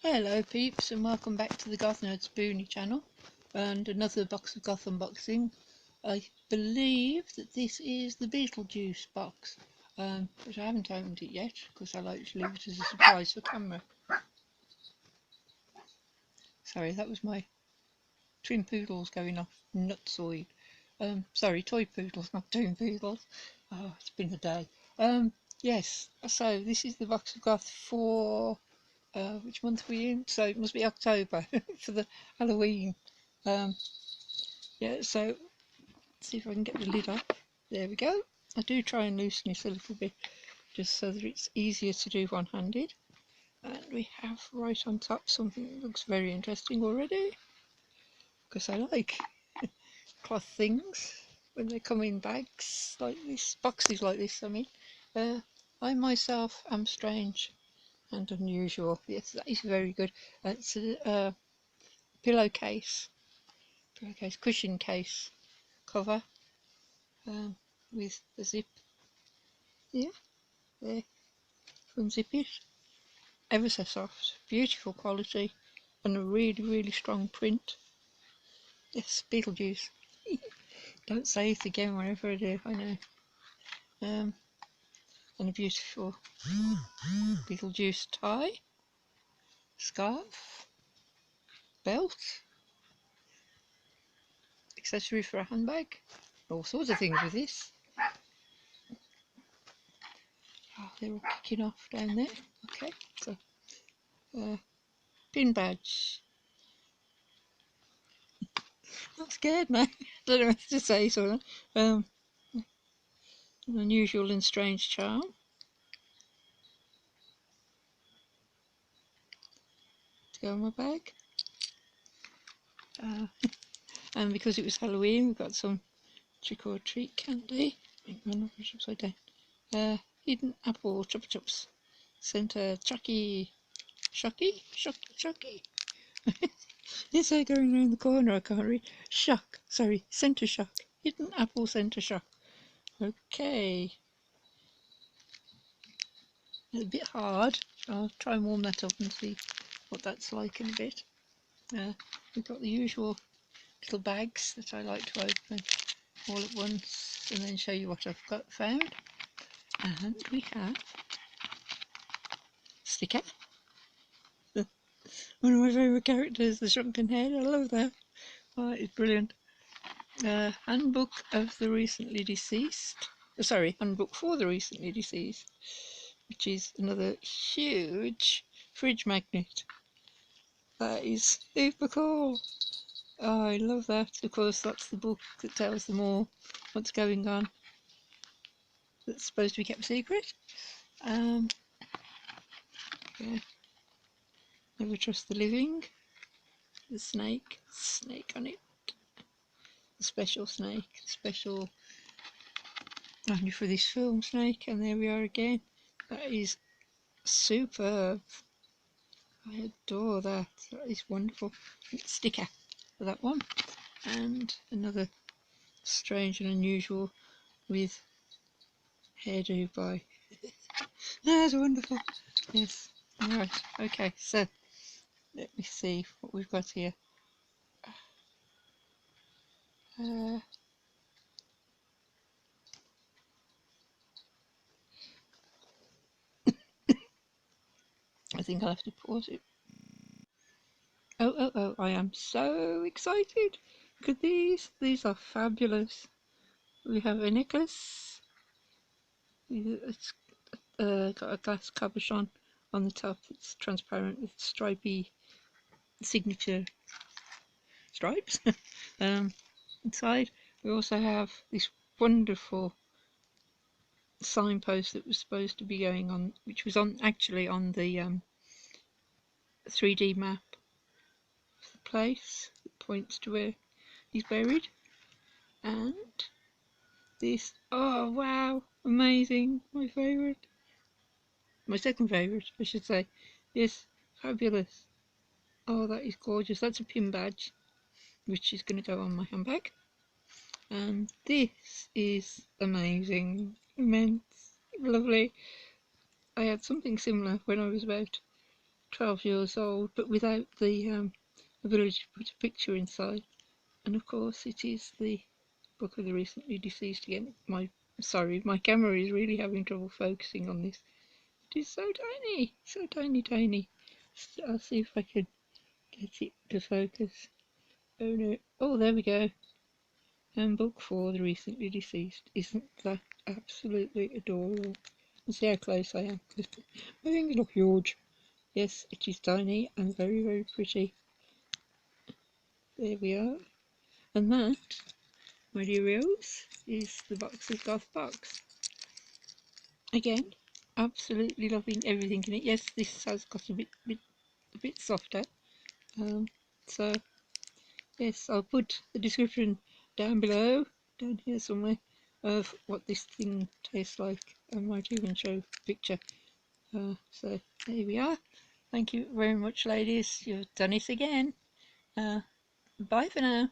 Hello peeps, and welcome back to the Goth Nerd Spoonie channel and another box of Goth unboxing. I believe that this is the Betelgeuse box, but I haven't opened it yet because I like to leave it as a surprise for camera. Sorry, that was my twin poodles going off nutsoid. Sorry, toy poodles, not twin poodles. Oh, it's been a day. Yes, so this is the box of Goth for which month are we in? So it must be October for the Halloween. Yeah, so let's see if I can get the lid off. There we go. I do try and loosen it a little bit just so that it's easier to do one-handed. And we have right on top something that looks very interesting already, because I like cloth things when they come in bags like this, boxes like this. I mean, I myself am strange and unusual. Yes, that is very good. It's a pillowcase, cushion case cover with the zip. Yeah, there, unzip it. Ever so soft, beautiful quality, and a really strong print. Yes, Beetlejuice. Don't say it again whenever I do, I know. And a beautiful Beetlejuice tie, scarf, belt, accessory for a handbag, all sorts of things with this. Oh, they're all kicking off down there. Okay, so pin badge. Not scared now. Don't know what to say, sort of. An unusual and strange charm. To go in my bag. And because it was Halloween, we've got some trick or treat candy. Hang on, I'll push upside down. Hidden apple ChuppaChups. Centre Chucky. Chucky? Chucky. It's like going around the corner, I can't read. Shock. Sorry, Centre Shock. Hidden apple Centre Shock. Okay. It's a bit hard. I'll try and warm that up and see what that's like in a bit. We've got the usual little bags that I like to open all at once and then show you what I've found. And we have sticker. One of my favourite characters, the shrunken head. I love that. Oh, it's brilliant. Handbook of the recently deceased. Sorry, handbook for the recently deceased, which is another huge fridge magnet. That is super cool. Oh, I love that. Of course, that's the book that tells them all what's going on. That's supposed to be kept secret. Yeah. Never trust the living. The snake on it. The special snake, special only for this film snake, and there we are again. That is superb. I adore that. That is wonderful. Sticker for that one, and another strange and unusual with hairdo by. That's wonderful. Yes. Right. Okay. So let me see what we've got here. I think I'll have to pause it. Oh, I am so excited. Look at these. These are fabulous. We have a necklace. It's got a glass cabochon on the top. It's transparent with stripy signature stripes. Inside we also have this wonderful signpost that was supposed to be going on, which was actually on the 3D map of the place that points to where he's buried. And this, oh wow, amazing, my favourite, my second favourite I should say. Yes, fabulous. Oh, that is gorgeous. That's a pin badge which is going to go on my handbag. And this is amazing, immense, lovely. I had something similar when I was about 12 years old, but without the ability to put a picture inside. And of course, it is the book of the recently deceased again. My camera is really having trouble focusing on this. It is so tiny, so tiny, tiny. I'll see if I can get it to focus. Oh no! Oh, there we go. Handbook for the recently deceased. Isn't that absolutely adorable? And see how close I am. My fingers look huge. Yes, it is tiny and very, very pretty. There we are. And that, my dear Rose, is the box of Goth box. Again, absolutely loving everything in it. Yes, this has got a bit softer. So yes, I'll put the description down below, down here somewhere, of what this thing tastes like. I might even show a picture. So there we are. Thank you very much, ladies. You've done it again. Bye for now.